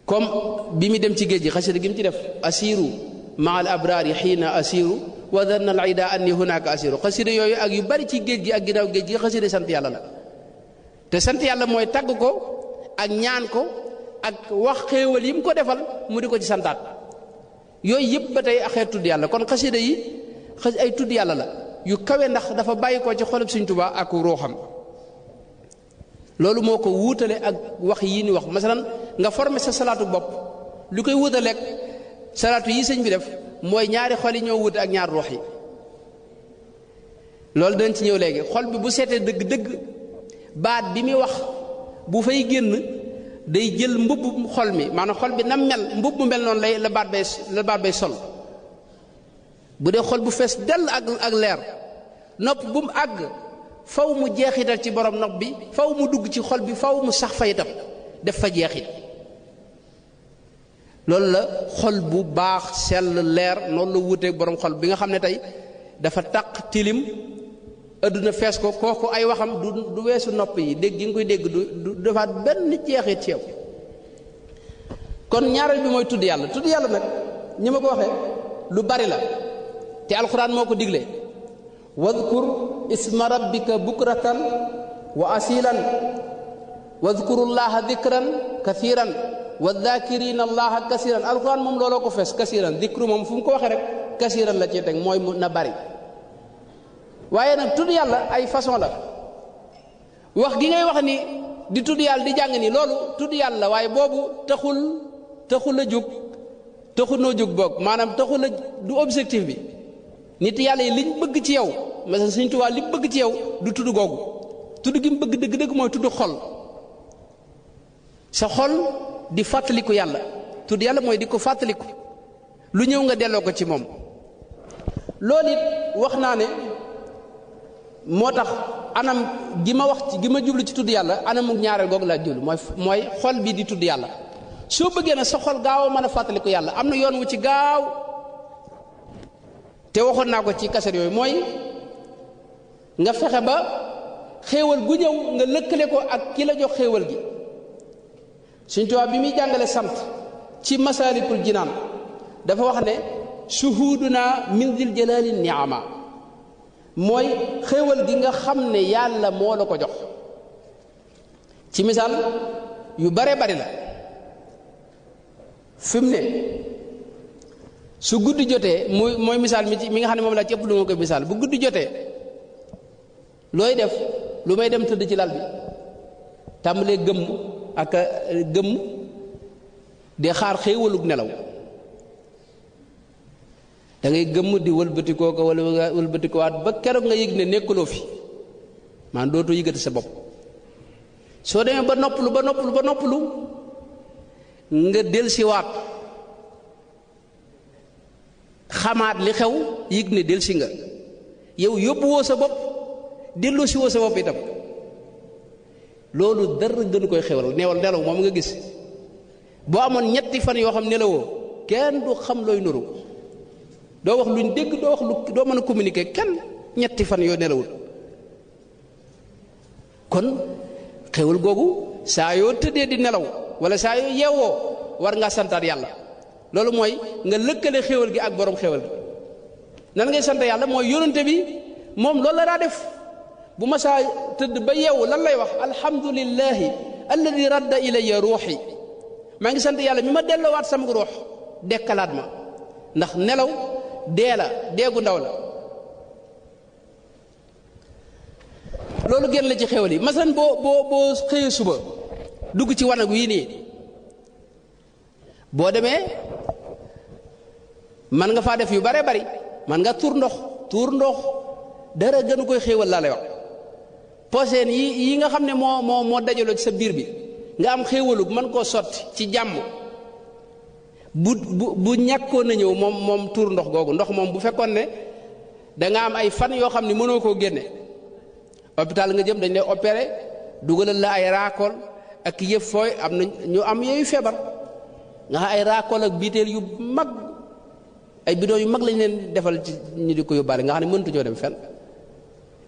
comme bi mu dem ci géej gi xasida gi mu ci def asiru maa al abraari xiina asiru wa danna al ida anni hunaka asiru xasida yooyu ak yu bari ci géej gi ak ginnaaw géej gi xasida sant yàlla la te sant yàlla mooy tagg ko ak ñaan ko ak wax xéewal yi mu ko defal mu di ko ci santaat yooyu yëpp ba tey axeet tudd yàlla kon xasida yi ay tudd yàlla la yu kawe ndax dafa bàyyi ko ci xolub Sëñ Tuubaa ak ruuxam loolu moo ko wuutale ak wax yi ni wax masalan nga formé sa salaatu bopp lu koy wuutaleeg salaatu yi sëñ bi def mooy ñaari xol yi ñoo wuute ak ñaar ruux yi loolu dañ ci ñëw léegi xol bi bu seetee dëgg-dëgg baat bi muy wax bu fay génn day jël mbubb xol mi maanaam xol bi nam mel mbubb mu mel noonu la baat bay sol bu dee xol bu fees dell ak leer nopp bu mu àgg faw mu jeexital ci borom nopp bi faw mu dugg ci xol bi faw mu sax fa itam def fa jeexit loolu la xol bu baax sell leer noonu la wuteeg borom xol bi nga xam ne tey dafa taq tilim adduna fees ko kooku ay waxam du weesu nopp yi dégg gi nga koy dégg du defaat benn jeexit ci yow. kon ñaareel bi mooy tudd yàlla nag ñi ma ko waxee lu bari la te alxuraan moo ko digle wadkur isma rabbika bukratan wa asilan wadkurullaha dikran kathiran wadhakirina allaha kasiran alxuraan moom looloo ko fees kasiran dikru moom fu mu ko waxee rek kasiran la ci teg mooy na bari. waaye nag tudd yàlla ay façon la wax gi ngay wax ni di tudd yàlla di jàng ni loolu tudd yàlla waaye boobu taxul a jóg taxul noo jóg boog maanaam taxul a du objectif bi nit yàlla yi liñ bëgg ci yow parce que Sëñ Tuubaa li bëgg ci yow du tudd googu tudd gi mu bëgg dëgg-dëgg mooy tudd xol sa xol di fàttaliku yàlla tudd yàlla mooy di ko fàttaliku lu ñëw nga delloo ko ci moom loolu it wax naa ne moo tax anam gi ma wax ci gi ma jublu ci tudd yàlla anamu ñaareel googu laa jublu mooy xol bi di tudd yàlla soo bëggee na sa xol gaaw a mën a fàttaliku yàlla am na yoon wu ci gaaw te waxoon naa ko ci kaset yooyu mooy nga fexe ba xéewal gu ñëw nga lëkkale ko ak ki la jox xéewal gi Sëñ Tuubaa bi muy jàngale sant ci Masaalikul Jinaan dafa wax ne shuhuduna min dil jalali ni'ama mooy xéewal gi nga xam ne yàlla moo la ko jox ci misaal yu bare bari la fi mu ne su guddi jotee mooy misaal mi nga xam ne moom laa ci ëpp lu ma koy misaal bu guddi jotee looy def lu may dem tëdd ci lal bi tàmbalee gëmm ak gëmm di xaar xéewalug nelaw da ngay gëmm di wëlbatikoo ko wala wëlbatikuwaat ba keroog nga yëg ne nekkuloo fi maanaam dootoo yëgati sa bopp soo demee ba noppalu nga delsiwaat xamaat li xew yëg ne delsi nga yow yóbbuwoo sa bopp delloo si woo sa bopp itam loolu dara gënu koy xewal nelaw moom nga gis boo amoon ñetti fan yoo xam nelawoo kenn du xam looy nuru doo wax luñ dégg doo wax lu doo mën a communiquer kenn ñetti fan yoo nelawul kon xewal googu saa yoo tëddee di nelaw wala saa yoo yeewoo war ngaa santaat yàlla loolu mooy nga lëkkale xewal gi ak borom xewal gi nan ngay sant yàlla mooy yónnante bi moom loolu la daa def bu ma saa tëdd ba yeewu lan lay wax alhamdulillahi alladi radda ilayya ruuxi maa ngi sant yàlla mi ma delloowaat sama ruux dekkalaat ma ndax nelaw deegu ndaw la loolu génn la ci xewal yi masalan boo xëyee suba dugg ci wanag wii nii boo demee man nga faa def yu bare bari man nga tuur ndox dara gënu koy xéewal laa lay wax poseen yi nga xam ne moo dajaloo ci sa biir bi nga am xéewalug mën koo sotti ci jàmm bu ñàkkoon na ñëw moom tuur ndox googu ndox moom bu fekkoon ne da nga am ay fan yoo xam ne mënoo koo génne hôpital nga jëm dañ lay opéré dugalal la ay raakool ak yëf fooy am na ñu am yooyu feebar nga xam ay raakool ak biteel yu mag ay bidon yu mag lañ leen defal ci ñu di ko yóbbaale nga xam ne mëntuñoo dem fenn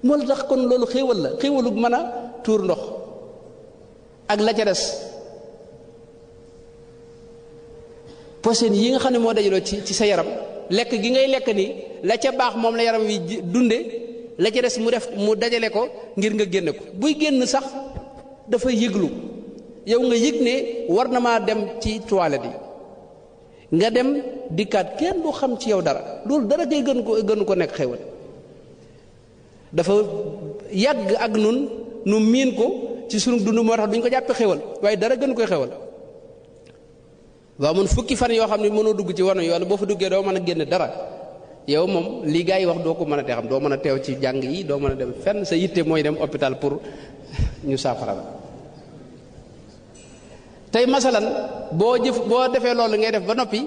moo la tax kon loolu xéewal la xéewalu mën a tuur ndox ak la ca des posen yi nga xam ne moo dajaloo ci sa yaram lekk gi ngay lekk ni la ca baax moom la yaram wi dunde la ca des mu dajale ko ngir nga génne ko buy génn sax dafa yëglu yow nga yëg ne war na maa dem ci toilette yi nga dem dikkaat kenn du xam ci yow dara loolu dara ngay gën ko nekk xéewal dafa yàgg ak nun nu miin ko ci sunu dund moo tax duñ ko jàppe xéewal waaye dara gën koy xéewal waaw mun fukki fan yoo xam ne mënoo dugg ci wano yoon boo fa duggee doo mën a génn dara yow moom lii gaa yi wax doo ko mën a te xam doo mën a teew ci jàng yi doo mën a dem fenn sa yitte mooy dem hôpital pour ñu saafara la tey masalan boo defee loolu ngay def ba noppi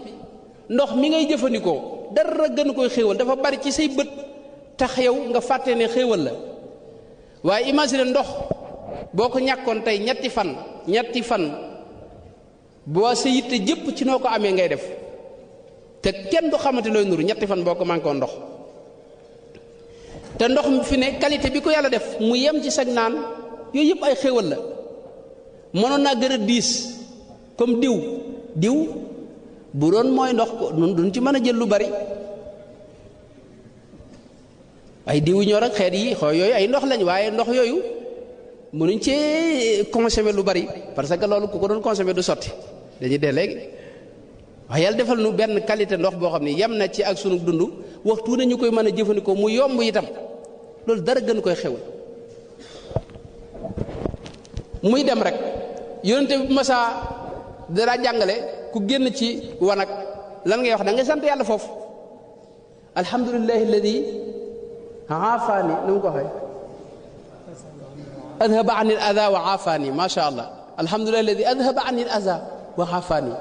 ndox mi ngay jëfandikoo dara gën koy xéewal dafa bari ci say bët tax yow nga fàtte ne xéewal la waaye imagine ndox boo ko ñàkkoon tey ñetti fan boo sa yitte jëpp ci noo ko amee ngay def te kenn du xamante looy nuru ñetti fan boo ko manqué woon ndox te ndox mi fi ne qualité bi ko yàlla def mu yem ci sag naan yooyu yëpp ay xéewal la. mënoon naa gën a diis comme diw bu doon mooy ndox ko nun duñ ci mën a jël lu bari ay diw ñor ak xeet yi xoo yooyu ay ndox lañ waaye ndox yooyu mënuñ cee consommer lu bari parce que loolu ku ko doon consommer du sotti dañuy dee léegi waaye yàlla defal nu benn qualité ndox boo xam ne yem na ci ak sunu dund waxtu ne ñu koy mën a jëfandikoo mu yomb itam loolu dara gën koy xewal muy dem rek yonente bi masaa dara jàngale ku génn ci wanag lan ngay wax da ngay sant yàlla foofu alhamdulillahi alladi aafaani nu mu ko waxee adhaba an il ada wa aafaani ma sha allah alhamdulillahi alladi adhaba an il ada wa aafaani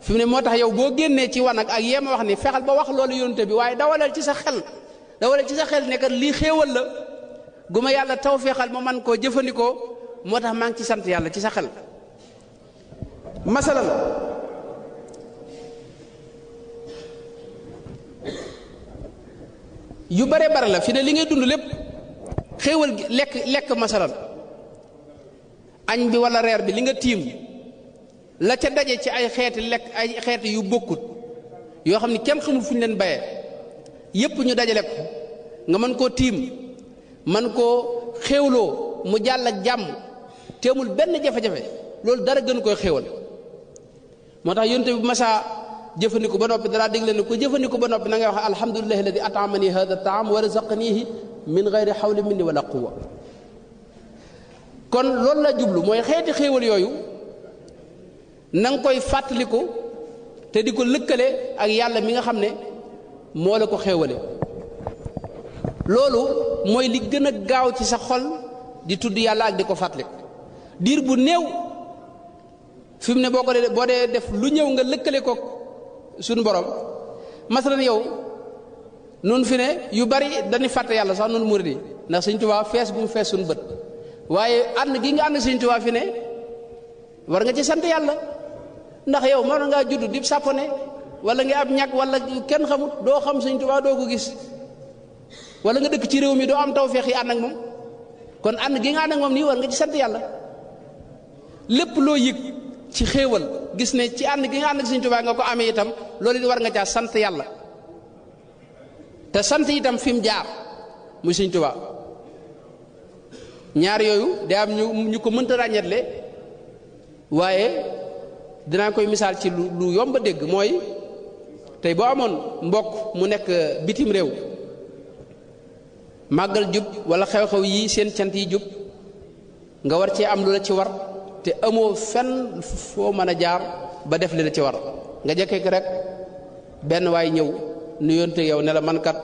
fi mu ne moo tax yow boo génnee ci wanag ak yéema wax ni fexal ba wax loolu yonente bi waaye dawalal ci sa xel ne kat lii xéewal la gu ma yàlla taw feexal ma man koo jëfandikoo moo tax maa ngi ci sant yàlla ci sa xel masalan yu bare la fi ne li ngay dund lépp xéewal gi lekk masalan añ bi wala reer bi li nga tiim la ca daje ci ay xeeti lekk ay xeeti yu bokkut yoo xam ni kenn xamul fu ñu leen bayee yépp ñu dajale ko nga mën koo tiim mën koo xéewloo mu jàll ak jàmm teemul benn jafe-jafe loolu dara gën koy xéewal moo tax yonte bi masaa jëfandiku ba noppi dalaa dégg leen ko jëfandiku ba noppi na ngay wax alhamdulillahi alladi at'amani hadha at-ta'am wa razaqanihi min ghayri hawlin minni wala quwwa kon loolu la jublu mooy xeeti xéewal yooyu na nga koy fàttaliku te di ko lëkkale ak yàlla mi nga xam ne moo la ko xéewale loolu mooy li gën a gaaw ci sa xol di tudd yàlla ak di ko fàttaliku diir bu néew fi mu ne boo dee def lu ñëw nga lëkkale ko suñu borom masalan yow nun fi ne yu bari dañuy fàtte yàlla sax nun murid yi ndax Sëñ Tuubaa fees bu mu fees suñu bët waaye ànd gi nga ànd Sëñ Tuubaa fi ne war nga ci sant yàlla ndax yow mën ngaa judd di sàppone wala nga ab ñàkk wala kenn xamut doo xam Sëñ Tuubaa doo ko gis wala nga dëkk ci réew mi doo am tawfeex yi ànd ak moom kon ànd gi nga ànd ak moom nii war nga ci sant yàlla lépp loo yëg ci xéewal gis ne ci ànd gi nga ànd ak Sëñ Tuubaa nga ko amee itam loolu it war nga caa sant yàlla te sant itam fi mu jaar muy Sëñ Tuubaa ñaar yooyu day am ñu ko mënta ràññetle waaye dinaa koy misaal ci lu yomb a dégg mooy tey boo amoon mbokk mu nekk bitim réew màggal jub wala xew-xew yi seen cant yi jub nga war cee am lu la ci war te amoo fenn foo mën a jaar ba def li la ci war nga jëkkee rek benn waay ñëw nuyoonte yow ne la man kat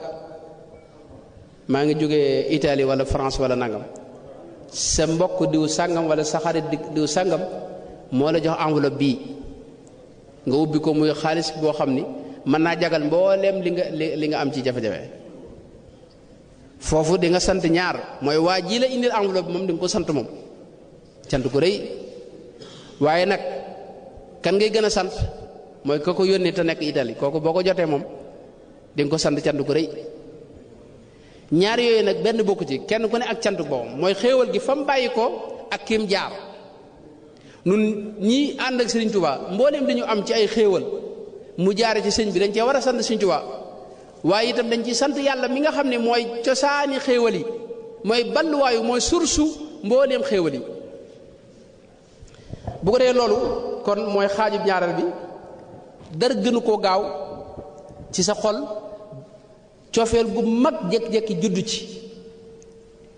maa ngi jógee Italie wala France wala nangam sa mbokk diw sàngam wala sa xarit diw sàngam moo la jox enveloppe bii nga ubbi ko muy xaalis boo xam ni mën naa jagal mbooleem li nga am ci jafe-jafe foofu di nga sant ñaar mooy waa ji la indil enveloppe moom di nga ko sant moom sant ko rëy waaye nag kan ngay gën a sant mooy ko yónnee te nekk Italie kooku boo ko jotee moom di nga ko sant cant ko rëy ñaar yooyu nag benn bokku ci kenn ku ne ak cant boppam mooy xéewal gi fa mu bàyyi ko ak kim jaar nun ñii ànd ak Sëriñ Tuubaa mbooleem dañu am ci ay xéewal mu jaare ci sëñ bi dañ cee war a sant Sëriñ Tuubaa waaye itam dañ ci sant yàlla mi nga xam ne mooy cosaani xéewal yi mooy balluwaayu mooy sursu mbooleem xéewal yi bu ko dee loolu kon mooy xaajub ñaareel bi dara gënu koo gaaw ci sa xol cofeel gu mag jékki-jékki juddu ci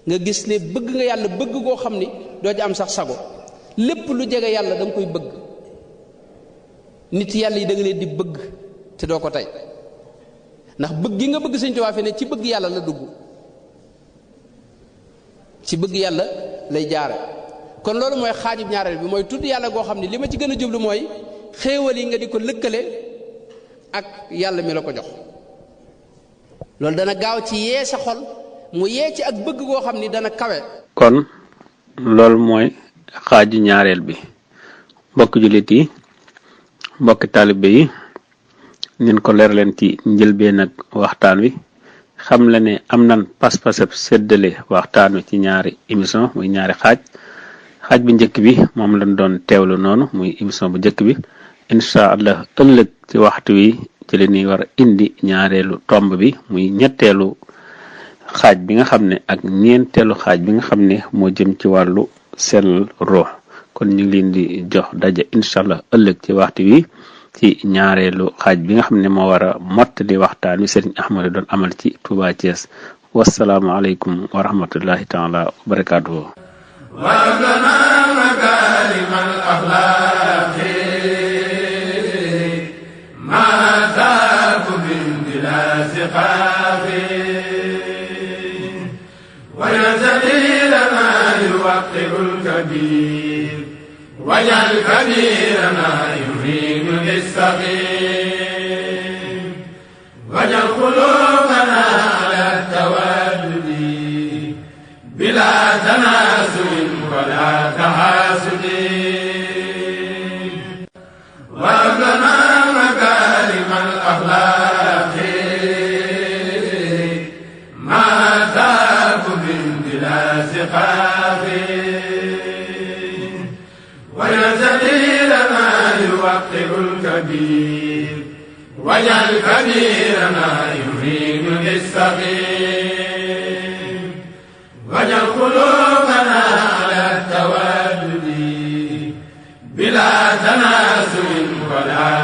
nga gis ne bëgg nga yàlla bëgg goo xam ni doo ci am sax sago lépp lu jege yàlla da nga koy bëgg nit yàlla yi da nga leen di bëgg te doo ko tey ndax bëgg gi nga bëgg Sëñ Tuubaa fi ne ci bëgg yàlla la dugg ci bëgg yàlla lay jaare kon loolu mooy xaajub ñaareel bi mooy tudd yàlla goo xam ne li ma ci gën a jublu mooy xéewal yi nga di ko lëkkale ak yàlla mi la ko jox loolu dana gaaw ci yee sa xol mu yee ci ak bëgg goo xam ni dana kawe. kon loolu mooy xaaju ñaareel bi mbokki jullit yi mbokki taalibe yi nin ko leer leen ci njëlbeen ak waxtaan wi xam la ne am nan pas-pasab séddale waxtaanu ci ñaari émission muy ñaari xaaj bu njëkk bi moom lañ doon teewlu noonu muy émission bu njëkk bi incha allah ëllëg ci waxtu wi ci la ñuy war a indi ñaareelu tomb bi muy ñetteelu xaaj bi nga xam ne ak ñeenteelu xaaj bi nga xam ne moo jëm ci wàllu sellal ruux kon ñu ngi leen di jox daje incha allah ëllëg ci waxtu wi ci ñaareelu xaaj bi nga xam ne moo war a mottali waxtaan wi Serigne Ahmadou doon amal ci Touba Thiès wasalaamu aleykum wa rahmatullahi taala wa barakaatuhu وَلَنَا مَكَارِمَ الْأَخْلَاقِ مَا ذَاكُ بِلَا سِقَاقِ وَيَزَدِي لَنَا يُوَقِّرُ الْكَبِيرَ وَيَجْعَلْ كَبِيرَنَا يُعِينُ لِلصَّغِيرِ وَاجْعَلْ قُلُوبَنَا عَلَى التَّوَادُّدِ بلا تنازل ولا تحاسد وابلنا مكارم الأخلاق ما ذاك بلا سقاق ويزدي لنا يوقر الكبير واجعل كبيرنا يعين للصغير واجعل قلوبنا على التوادد بلا تنازل ولا